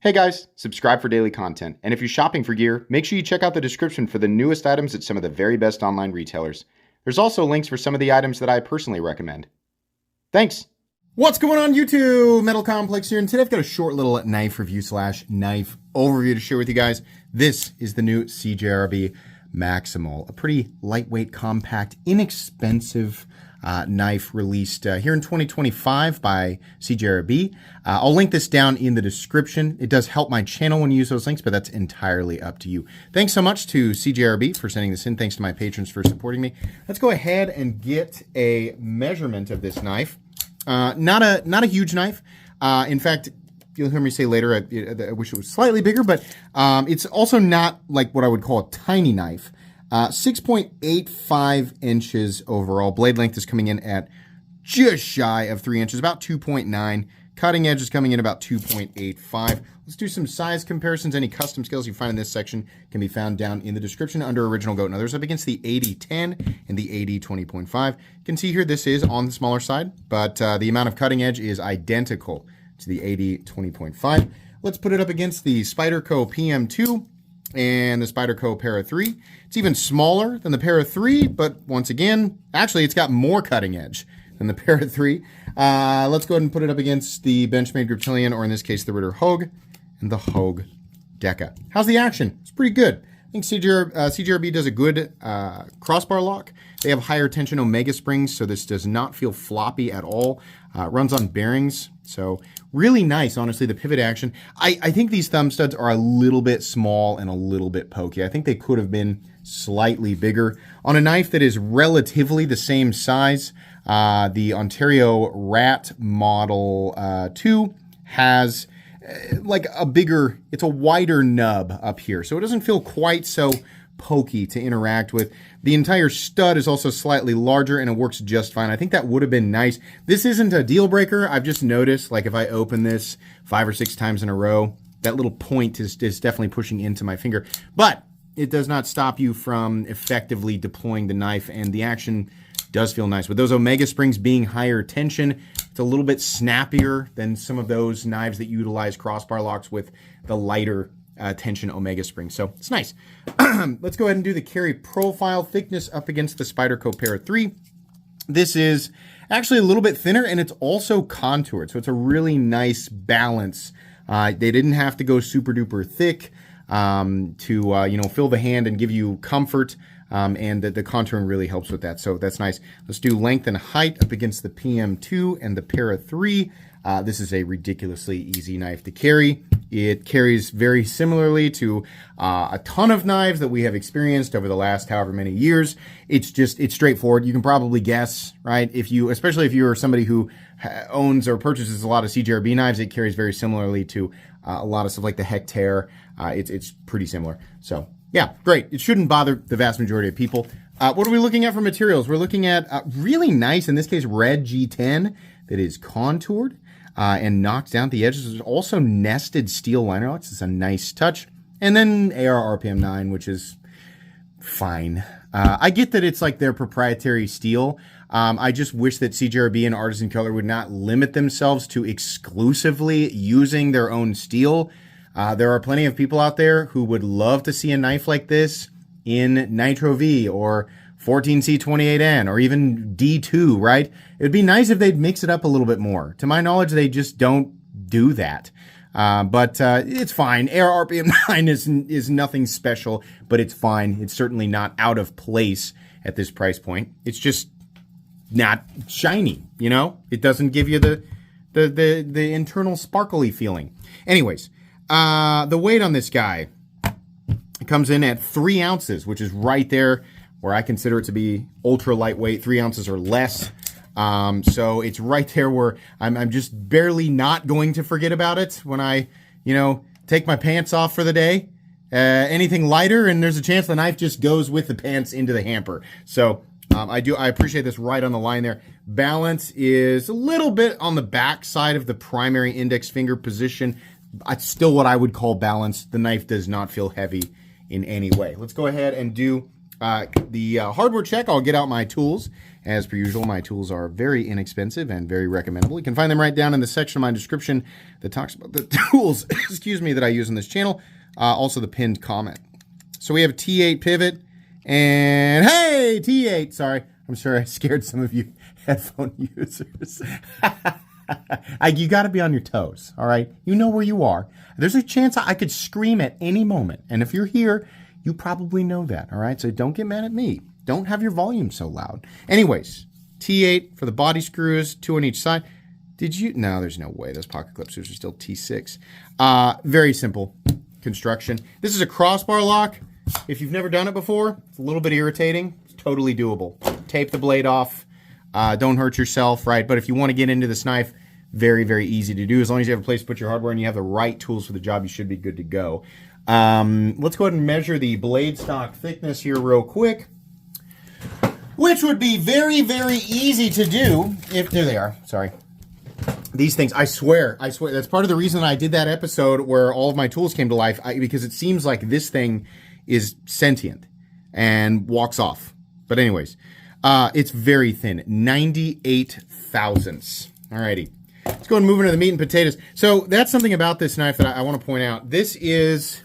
Hey guys, subscribe for daily content. And if you're shopping for gear, make sure you check out the description for the newest items at some of the very best online retailers. There's also links for some of the items that I personally recommend. Thanks. What's going on YouTube? Metal Complex here, and today I've got a short little knife review / knife overview to share with you guys. This is the new CJRB Maximal, a pretty lightweight, compact, inexpensive knife released here in 2025 by CJRB. I'll link this down in the description. It does help my channel when you use those links, but that's entirely up to you. Thanks so much to CJRB for sending this in. Thanks to my patrons for supporting me. Let's go ahead and get a measurement of this knife. Not a huge knife. In fact, you'll hear me say later, I wish it was slightly bigger, but it's also not like what I would call a tiny knife. 6.85 inches overall. Blade length is coming in at just shy of 3 inches, about 2.9. Cutting edge is coming in about 2.85. Let's do some size comparisons. Any custom scales you find in this section can be found down in the description under Original Goat. Now there's up against the 8010 and the 8020.5. You can see here this is on the smaller side, but the amount of cutting edge is identical to the 8020.5. Let's put it up against the Spyderco PM2 and the Spyderco Para 3. It's even smaller than the Para 3, but once again, actually it's got more cutting edge than the Para 3. Let's go ahead and put it up against the Benchmade Griptilian, or in this case, the Ritter Hogue and the Hogue Deca. How's the action? It's pretty good. I think CJRB does a good crossbar lock. They have higher tension Omega springs, so this does not feel floppy at all. It runs on bearings, so really nice, honestly, the pivot action. I think these thumb studs are a little bit small and a little bit pokey. I think they could have been slightly bigger. On a knife that is relatively the same size, the Ontario Rat Model 2 has like a bigger, it's a wider nub up here, so it doesn't feel quite so pokey to interact with. The entire stud is also slightly larger and it works just fine. I think that would have been nice. This isn't a deal breaker. I've just noticed, like, if I open this 5 or 6 times in a row, that little point is definitely pushing into my finger, but it does not stop you from effectively deploying the knife, and the action does feel nice. With those Omega springs being higher tension, it's a little bit snappier than some of those knives that utilize crossbar locks with the lighter tension Omega spring. So it's nice. Let's go ahead and do the carry profile. Thickness up against the Spyderco Para 3. This is actually a little bit thinner, and it's also contoured. So it's a really nice balance. They didn't have to go super duper thick to fill the hand and give you comfort. And the contouring really helps with that, so that's nice. Let's do length and height up against the PM2 and the Para 3. This is a ridiculously easy knife to carry. It carries very similarly to a ton of knives that we have experienced over the last however many years. It's straightforward. You can probably guess, right? Especially if you are somebody who owns or purchases a lot of CJRB knives, it carries very similarly to a lot of stuff like the Hectare. It's pretty similar. So yeah, great. It shouldn't bother the vast majority of people. What are we looking at for materials? We're looking at really nice, in this case, red G10 that is contoured and knocked down at the edges. There's also nested steel liner locks. It's a nice touch. And then AR RPM 9, which is fine. I get that it's like their proprietary steel. I just wish that CJRB and Artisan Color would not limit themselves to exclusively using their own steel. There are plenty of people out there who would love to see a knife like this in Nitro V or 14C28N or even D2, right? It would be nice if they'd mix it up a little bit more. To my knowledge, they just don't do that. But it's fine. AR RPM 9 is nothing special, but it's fine. It's certainly not out of place at this price point. It's just not shiny, you know? It doesn't give you the internal sparkly feeling. Anyways, the weight on this guy comes in at 3 ounces, which is right there where I consider it to be ultra lightweight, 3 ounces or less. So it's right there where I'm just barely not going to forget about it when I, take my pants off for the day. Anything lighter, and there's a chance the knife just goes with the pants into the hamper. So I appreciate this right on the line there. Balance is a little bit on the back side of the primary index finger position. It's still what I would call balanced. The knife does not feel heavy in any way. Let's go ahead and do the hardware check. I'll get out my tools As per usual, my tools are very inexpensive and very recommendable. You can find them right down in the section of my description that talks about the tools, excuse me, that I use in this channel. Also the pinned comment. So we have a T8 pivot, and hey, T8, sorry. I'm sure I scared some of you headphone users. You got to be on your toes, all right? You know where you are. There's a chance I could scream at any moment. And if you're here, you probably know that, all right? So don't get mad at me. Don't have your volume so loud. Anyways, T8 for the body screws, 2 on each side. No, there's no way. Those pocket clip screws are still T6. Very simple construction. This is a crossbar lock. If you've never done it before, it's a little bit irritating. It's totally doable. Tape the blade off. Don't hurt yourself, right? But if you want to get into this knife, very, very easy to do. As long as you have a place to put your hardware and you have the right tools for the job, you should be good to go. Let's go ahead and measure the blade stock thickness here real quick, which would be very, very easy to do if, there they are, sorry. These things, I swear, that's part of the reason I did that episode where all of my tools came to life, because it seems like this thing is sentient and walks off. But anyways, it's very thin, 98 thousandths. Alrighty, let's go and move into the meat and potatoes. So that's something about this knife that I want to point out. This is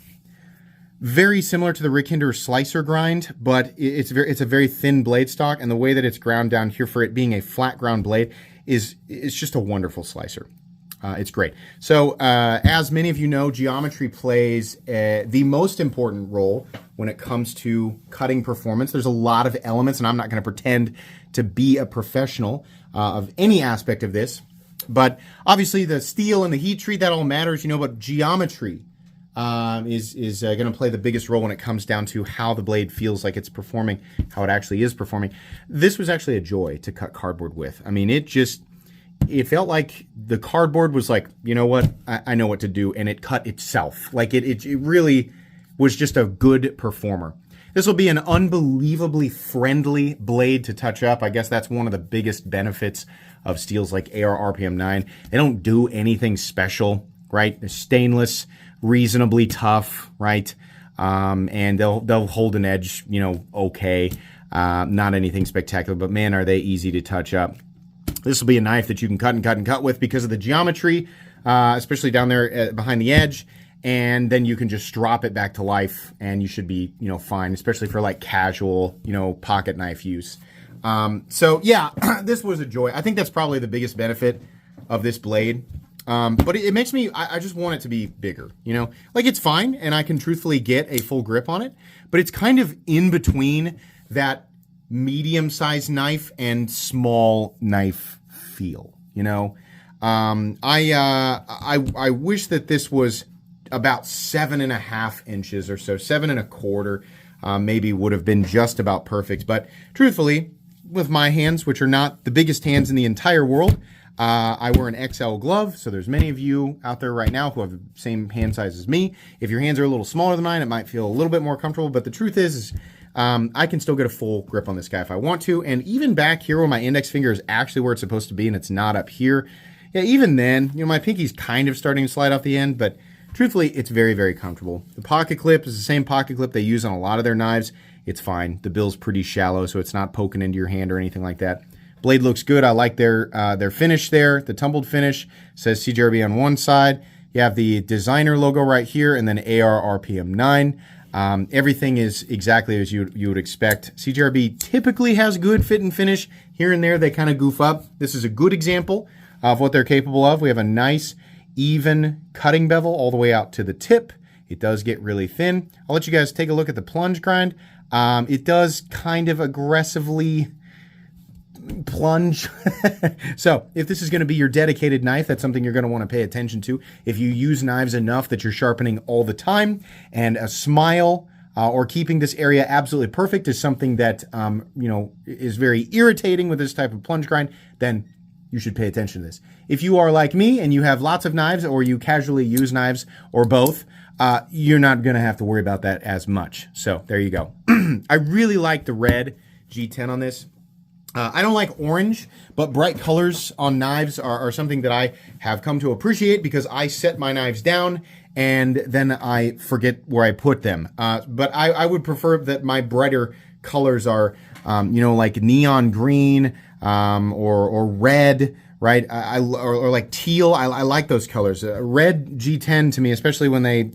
very similar to the Rick Hinder slicer grind, but it's a very thin blade stock, and the way that it's ground down here for it being a flat ground blade is just a wonderful slicer. It's great. So as many of you know, geometry plays the most important role when it comes to cutting performance. There's a lot of elements, and I'm not going to pretend to be a professional of any aspect of this, but obviously the steel and the heat treat, that all matters, but geometry is going to play the biggest role when it comes down to how the blade feels like it's performing, how it actually is performing. This was actually a joy to cut cardboard with. I mean, it felt like the cardboard was like, you know what, I know what to do, and it cut itself. Like it really was just a good performer. This will be an unbelievably friendly blade to touch up. I guess that's one of the biggest benefits of steels like AR RPM 9. They don't do anything special, right? They're stainless, reasonably tough, right? And they'll hold an edge, okay. Not anything spectacular, but man, are they easy to touch up. This will be a knife that you can cut and cut and cut with because of the geometry, especially down there behind the edge. And then you can just drop it back to life and you should be, fine, especially for like casual, pocket knife use. So yeah, this was a joy. I think that's probably the biggest benefit of this blade. But it makes me, I just want it to be bigger, like it's fine. And I can truthfully get a full grip on it, but it's kind of in between that medium-sized knife and small knife feel, I wish that this was about 7.5 inches or so, 7.25, maybe would have been just about perfect. But truthfully, with my hands, which are not the biggest hands in the entire world, I wear an XL glove, so there's many of you out there right now who have the same hand size as me. If your hands are a little smaller than mine, it might feel a little bit more comfortable, but the truth is I can still get a full grip on this guy if I want to, and even back here where my index finger is actually where it's supposed to be and it's not up here, yeah, even then, my pinky's kind of starting to slide off the end, but truthfully, it's very, very comfortable. The pocket clip is the same pocket clip they use on a lot of their knives. It's fine. The bill's pretty shallow, so it's not poking into your hand or anything like that. Blade looks good. I like their finish there. The tumbled finish says CJRB on one side. You have the designer logo right here, and then AR RPM 9. Everything is exactly as you would expect. CJRB typically has good fit and finish. Here and there, they kind of goof up. This is a good example of what they're capable of. We have a nice, even cutting bevel all the way out to the tip. It does get really thin. I'll let you guys take a look at the plunge grind. It does kind of aggressively plunge. So if this is going to be your dedicated knife, that's something you're going to want to pay attention to. If you use knives enough that you're sharpening all the time, and a smile or keeping this area absolutely perfect is something that is very irritating with this type of plunge grind, then you should pay attention to this. If you are like me and you have lots of knives, or you casually use knives, or both, you're not going to have to worry about that as much. So there you go. I really like the red G10 on this. I don't like orange, but bright colors on knives are something that I have come to appreciate, because I set my knives down and then I forget where I put them. But I would prefer that my brighter colors are, like neon green or red, right? Or like teal. I like those colors. Red G10 to me, especially when they,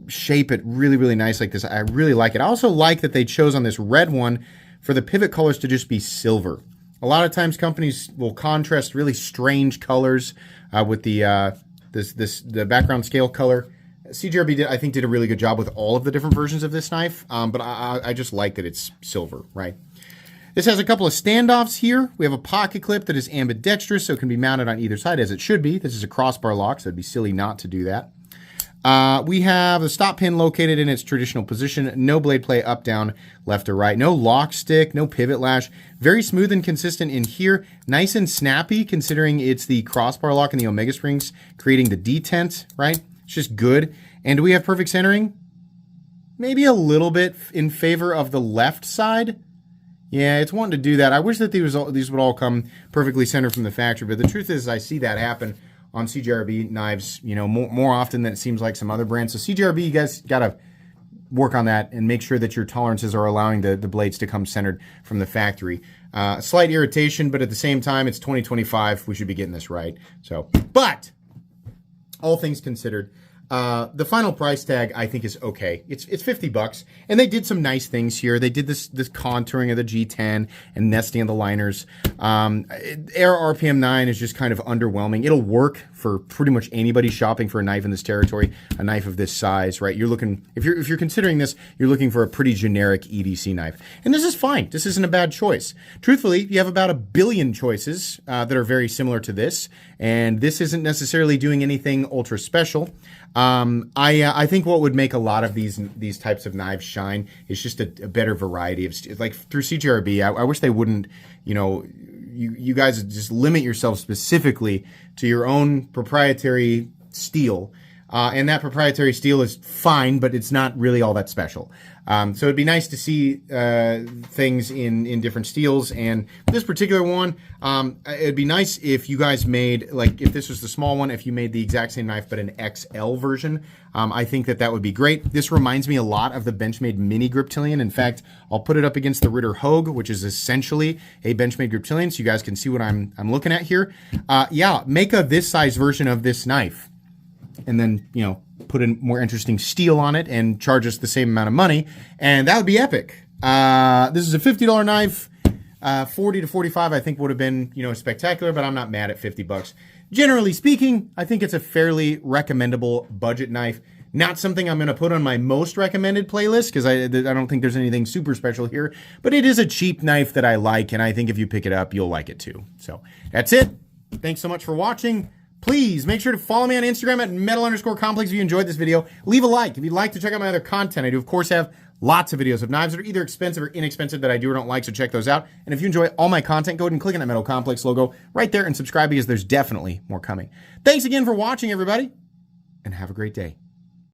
shape it really, really nice like this. I really like it. I also like that they chose on this red one for the pivot colors to just be silver. A lot of times companies will contrast really strange colors with the background scale color. CJRB did a really good job with all of the different versions of this knife, but I just like that it's silver, right? This has a couple of standoffs here. We have a pocket clip that is ambidextrous, so it can be mounted on either side as it should be. This is a crossbar lock, so it'd be silly not to do that. We have the stop pin located in its traditional position. No blade play up, down, left, or right. No lock stick, no pivot lash. Very smooth and consistent in here. Nice and snappy considering it's the crossbar lock and the Omega springs creating the detent, right? It's just good. And do we have perfect centering? Maybe a little bit in favor of the left side. Yeah, it's wanting to do that. I wish that these would all come perfectly centered from the factory, but the truth is I see that happen on CJRB knives, more often than it seems like some other brands. So CJRB, you guys got to work on that and make sure that your tolerances are allowing the blades to come centered from the factory. Slight irritation, but at the same time, it's 2025. We should be getting this right. So, but all things considered, the final price tag I think is okay. It's $50, and they did some nice things here. They did this contouring of the G10 and nesting of the liners. Air RPM 9 is just kind of underwhelming. It'll work for pretty much anybody shopping for a knife in this territory, a knife of this size, right? You're looking, if you're considering this, you're looking for a pretty generic EDC knife, and this is fine. This isn't a bad choice. Truthfully, you have about 1 billion choices that are very similar to this, and this isn't necessarily doing anything ultra special. I think what would make a lot of these types of knives shine is just a better variety of, like through CJRB. I wish they wouldn't, you guys just limit yourself specifically to your own proprietary steel. And that proprietary steel is fine, but it's not really all that special. So it'd be nice to see things in different steels. And this particular one, it'd be nice if you guys made, like if this was the small one, if you made the exact same knife but an XL version. I think that would be great. This reminds me a lot of the Benchmade Mini Griptilian. In fact, I'll put it up against the Ritter Hogue, which is essentially a Benchmade Griptilian, so you guys can see what I'm looking at here. Yeah, make a this size version of this knife, and then, put in more interesting steel on it and charge us the same amount of money, and that would be epic. This is a $50 knife. 40 to 45 I think would have been, spectacular, but I'm not mad at $50. Generally speaking, I think it's a fairly recommendable budget knife. Not something I'm going to put on my most recommended playlist because I don't think there's anything super special here, but it is a cheap knife that I like, and I think if you pick it up, you'll like it too. So that's it. Thanks so much for watching. Please make sure to follow me on Instagram at metal_complex if you enjoyed this video. Leave a like if you'd like to check out my other content. I do, of course, have lots of videos of knives that are either expensive or inexpensive that I do or don't like, so check those out. And if you enjoy all my content, go ahead and click on that Metal Complex logo right there and subscribe because there's definitely more coming. Thanks again for watching, everybody, and have a great day.